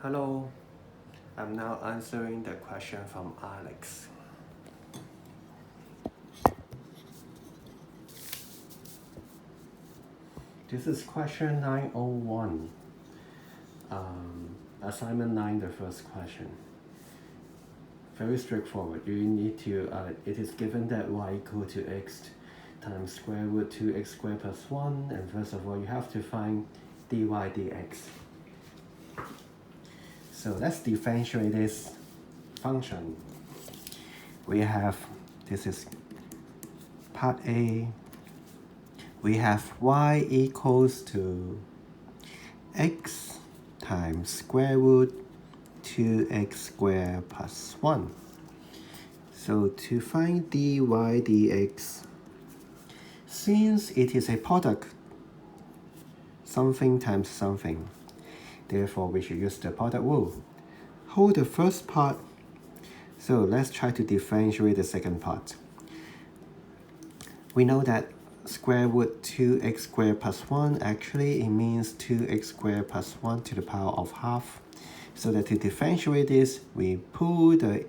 Hello, I'm now answering the question from Alex. This is question 901. Assignment 9, the first question. Very straightforward. You need to, it is given that y equal to x times square root 2x squared plus 1. And first of all, you have to find dy dx. So let's differentiate this function. We have, this is part A. We have y equals to x times square root 2x squared plus 1. So to find dy dx, since it is a product, something times something, therefore we should use the product rule. Hold the first part, so let's try to differentiate the second part. We know that square root 2x squared plus 1, actually it means 2x squared plus 1 to the power of half. So that to differentiate this, we pull the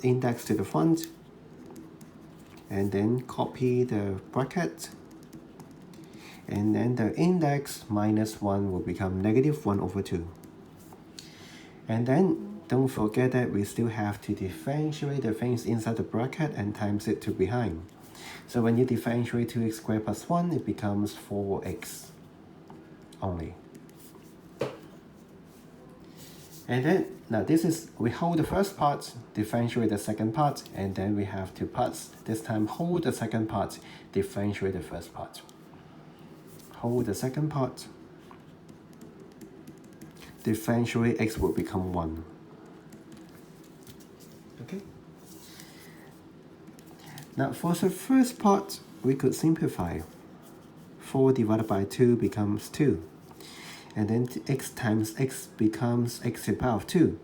index to the front and then copy the bracket, and then the index minus 1 will become negative 1 over 2. And then don't forget that we still have to differentiate the things inside the bracket and times it to behind. So when you differentiate 2x squared plus 1, it becomes 4x only. And then, now this is, we hold the first part, differentiate the second part, and then we have two parts. This time hold the second part, differentiate the first part. Hold the second part, differentiate x will become 1. Okay? Now for the first part, we could simplify. 4 divided by 2 becomes 2. And then x times x becomes x to the power of 2.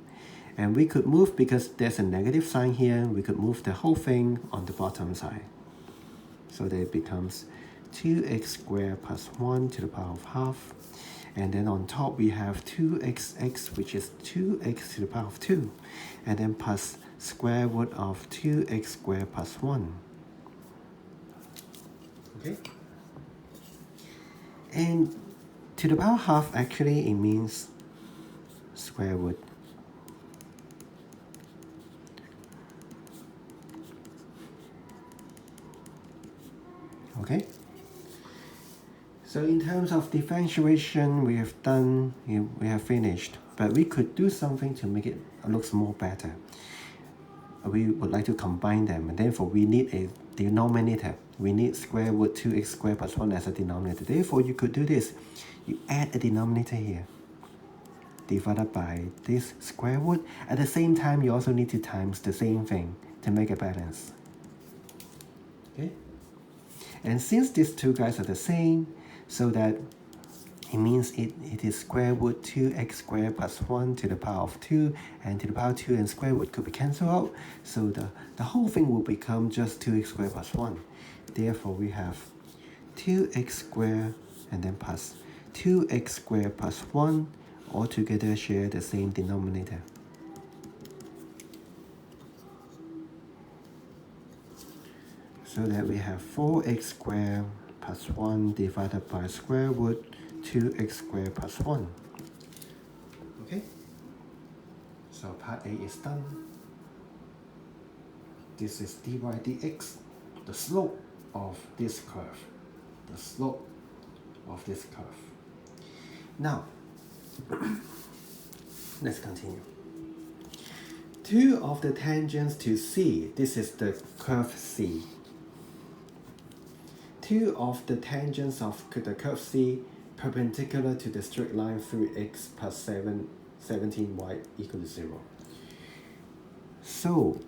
And we could move, because there's a negative sign here, we could move the whole thing on the bottom side. So that it becomes 2x squared plus 1 to the power of half. And then on top we have 2xx, which is 2x to the power of 2. And then plus square root of 2x squared plus 1. Okay? And to the power of half, actually it means square root. Okay? So in terms of differentiation, we have done, we have finished. But we could do something to make it look more better. We would like to combine them, and therefore we need a denominator. We need square root 2x squared plus 1 as a denominator. Therefore you could do this. You add a denominator here, divided by this square root. At the same time, you also need to times the same thing to make a balance. Okay? And since these two guys are the same, so that it means it is square root 2x squared plus 1 to the power of 2, and to the power of 2 and square root could be cancelled out. So the whole thing will become just 2x squared plus 1. Therefore, we have 2x squared and then plus 2x squared plus 1, all together share the same denominator. So that we have 4x squared plus 1 divided by square root 2x squared plus 1. Okay? So part A is done. This is dy dx, the slope of this curve. The slope of this curve. Now, let's continue. 2 of the tangents to C, this is the curve C. 2 of the tangents of the curve C perpendicular to the straight line through x plus 17y equal to 0. So,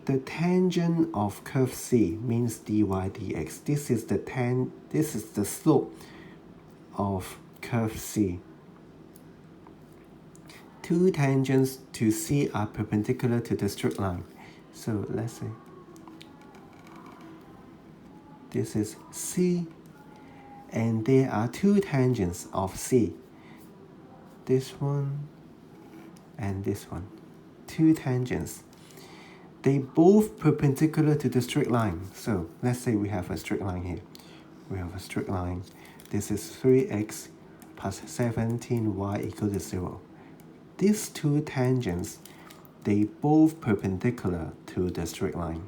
the tangent of curve C means dy dx. This is the slope of curve C. 2 tangents to C are perpendicular to the straight line. So let's say this is C, and there are 2 tangents of C. This one and this one. Two tangents. They both perpendicular to the straight line. So let's say we have a straight line here. We have a straight line. This is 3x plus 17y equal to 0. These two tangents, they both perpendicular to the straight line.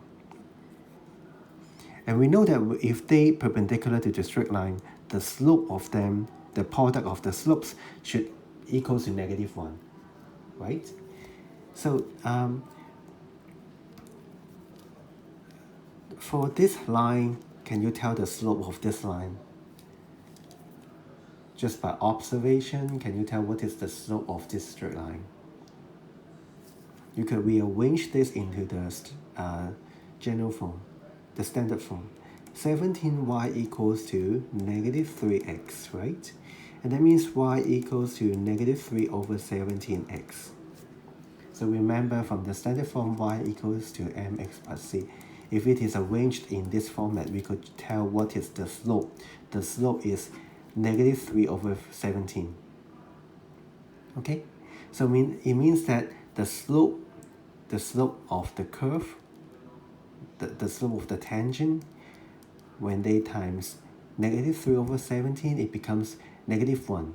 And we know that if they perpendicular to the straight line, the slope of them, the product of the slopes should equal to -1, right? So for this line, can you tell the slope of this line? Just by observation, can you tell what is the slope of this straight line? You could rearrange this into the general form, the standard form. 17y equals to -3x, right? And that means y equals to -3 over 17x. So remember from the standard form, y equals to mx plus c. If it is arranged in this format, we could tell what is the slope. The slope is -3 over 17. Okay? So it means that the slope of the curve, the slope of the tangent, when they times -3 over 17, it becomes -1.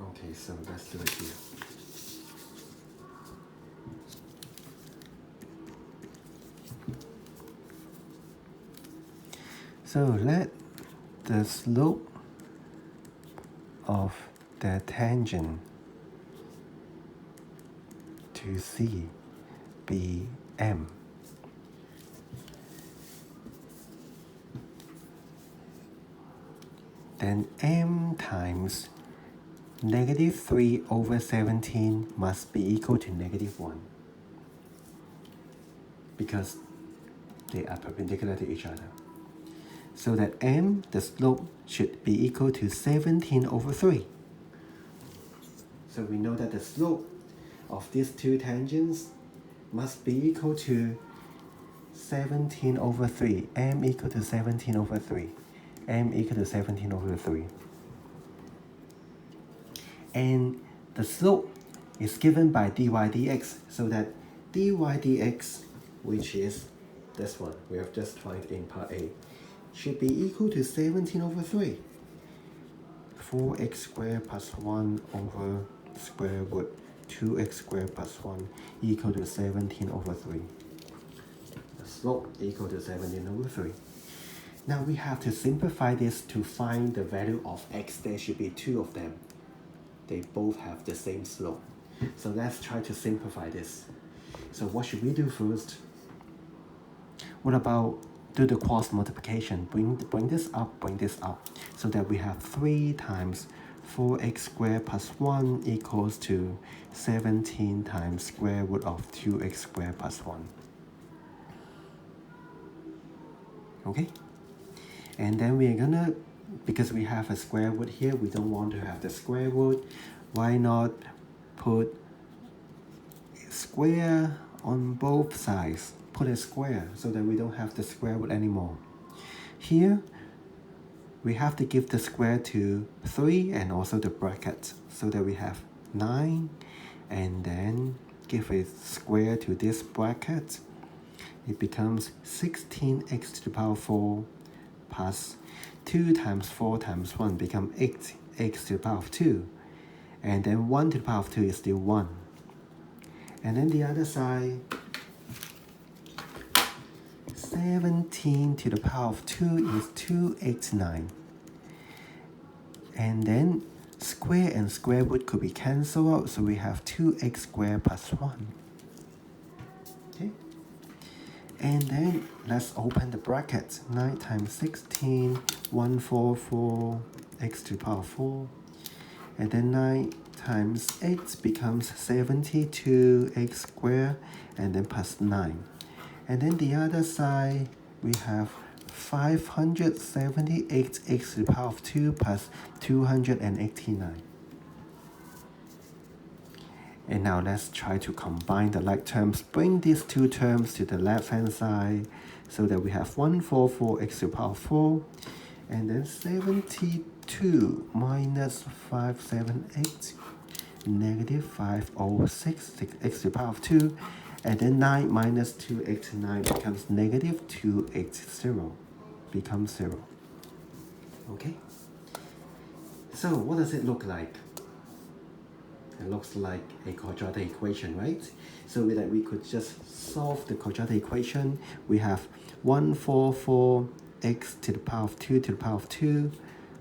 Okay, so let's do it here. So let the slope of the tangent to C be m. Then m times -3 over 17 must be equal to -1 because they are perpendicular to each other. So that m, the slope, should be equal to 17 over 3. So we know that the slope of these two tangents must be equal to 17 over 3. M equal to 17 over 3. M equal to 17 over 3. And the slope is given by dy dx, so that dy dx, which is this one we have just found in part A, should be equal to 17 over 3. 4x squared plus 1 over square root 2x squared plus 1 equal to 17 over 3. The slope equal to 17 over 3. Now we have to simplify this to find the value of x. There should be two of them. They both have the same slope. So let's try to simplify this. So what should we do first? What about do the cross multiplication? Bring this up, so that we have 3 times 4x squared plus 1 equals to 17 times square root of 2x squared plus 1. Okay? And then we're gonna, because we have a square root here, we don't want to have the square root. Why not put square on both sides? Put a square so that we don't have the square root anymore. Here, we have to give the square to 3 and also the bracket, so that we have 9, and then give a square to this bracket. It becomes 16x to the power 4 plus 2 times 4 times 1 become 8x to the power of 2. And then 1 to the power of 2 is still 1. And then the other side, 17 to the power of 2 is 289. And then square and square root could be cancelled out, so we have 2x squared plus 1. Okay? And then let's open the bracket. 9 times 16, 144, x to the power 4. And then 9 times 8 becomes 72x squared, and then plus 9. And then the other side, we have 578x to the power of 2 plus 289. And now let's try to combine the like terms. Bring these two terms to the left-hand side, so that we have 144x to the power of 4, and then 72 minus 578, negative 506 x to the power of 2, and then 9 minus 289 becomes negative 280, becomes 0. Okay? So what does it look like? It looks like a quadratic equation, right? So that we could just solve the quadratic equation. We have 144 x to the power of 2 to the power of 2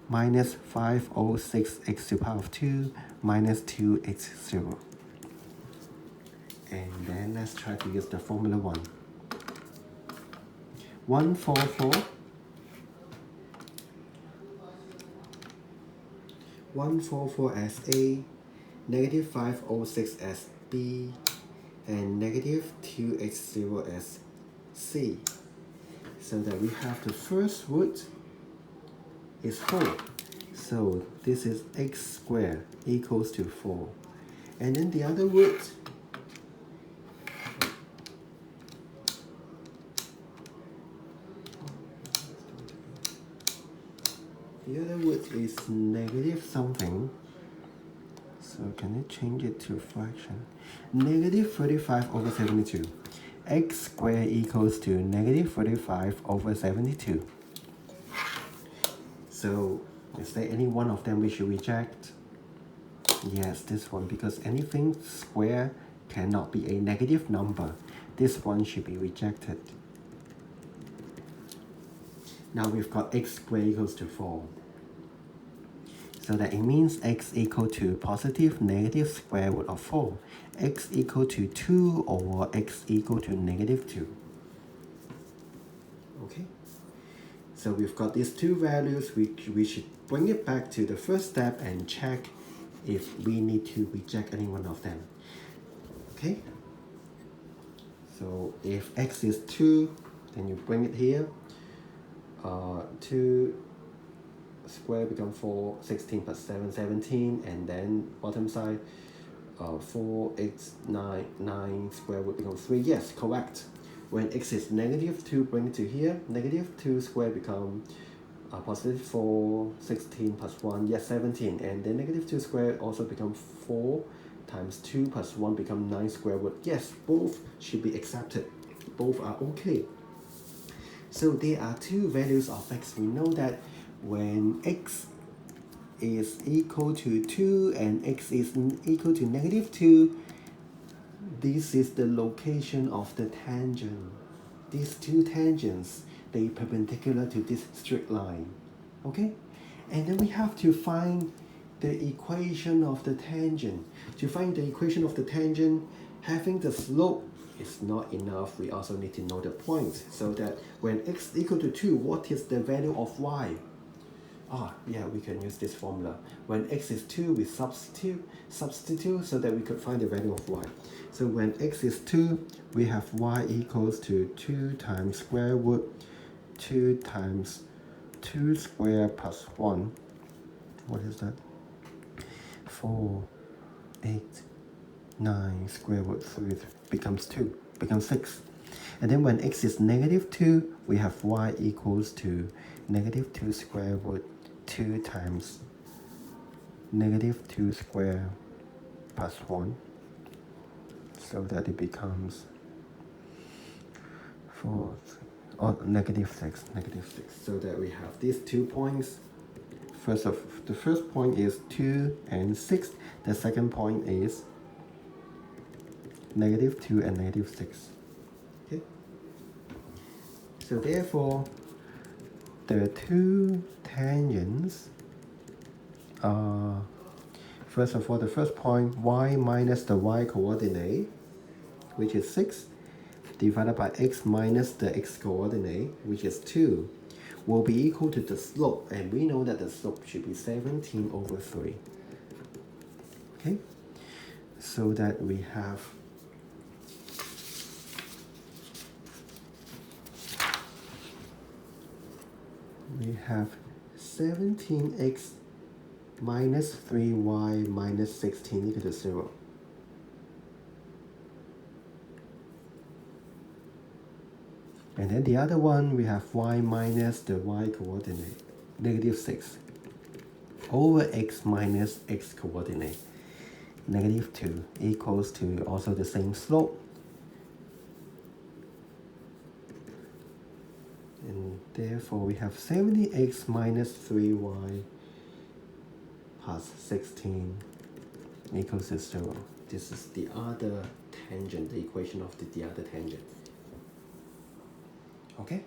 minus 506 x to the power of 2 minus 280. And then let's try to use the formula 1. 144 as A, negative 506 as B, and negative 280 as C. So that we have the first root is 4. So this is x squared equals to 4. And then the other root is negative something. So can I change it to fraction? Negative 35 over 72. X squared equals to negative 35 over 72. So is there any one of them we should reject? Yes, this one, because anything square cannot be a negative number. This one should be rejected. Now we've got x squared equals to 4. So that it means x equal to positive negative square root of 4. X equal to 2 or x equal to negative 2. Okay? So we've got these two values. We should bring it back to the first step and check if we need to reject any one of them. Okay? So if x is 2, then you bring it here. 2 square become 4, 16 plus 7, 17, and then bottom side 4, 8, 9 square would become 3. Yes, correct. When x is negative 2, bring it to here. Negative 2 square become positive 4, 16 plus 1, yes, 17. And then negative 2 square also become 4 times 2 plus 1 become 9 square root. Yes, both should be accepted. Both are okay. So there are two values of x. We know that when x is equal to 2 and x is equal to negative 2, this is the location of the tangent. These two tangents, they perpendicular to this straight line. Okay? And then we have to find the equation of the tangent. To find the equation of the tangent, having the slope is not enough. We also need to know the point, so that when x equal to 2, what is the value of y? Yeah, we can use this formula. When x is 2, we substitute so that we could find the value of y. So when x is 2, we have y equals to 2 times square root 2 times 2 squared plus 1. What is that? 4, 8, 9 square root 3 becomes 2, becomes 6. And then when x is negative 2, we have y equals to negative 2 square root 2 times negative 2 square plus 1, so that it becomes 4, negative 6, so that we have these 2 points. The first point is 2 and 6. The second point is negative 2 and negative 6. Okay? So therefore, the two tangents are, first of all, the first point, y minus the y coordinate, which is 6, divided by x minus the x coordinate, which is 2, will be equal to the slope, and we know that the slope should be 17 over 3. Okay? So that we have we have 17x minus 3y minus 16 equal to 0. And then the other one, we have y minus the y coordinate, negative 6, over x minus x coordinate. negative 2 equals to also the same slope. And therefore we have 70x minus 3y plus 16 equals to 0. This is the other tangent, the equation of the other tangent. Okay?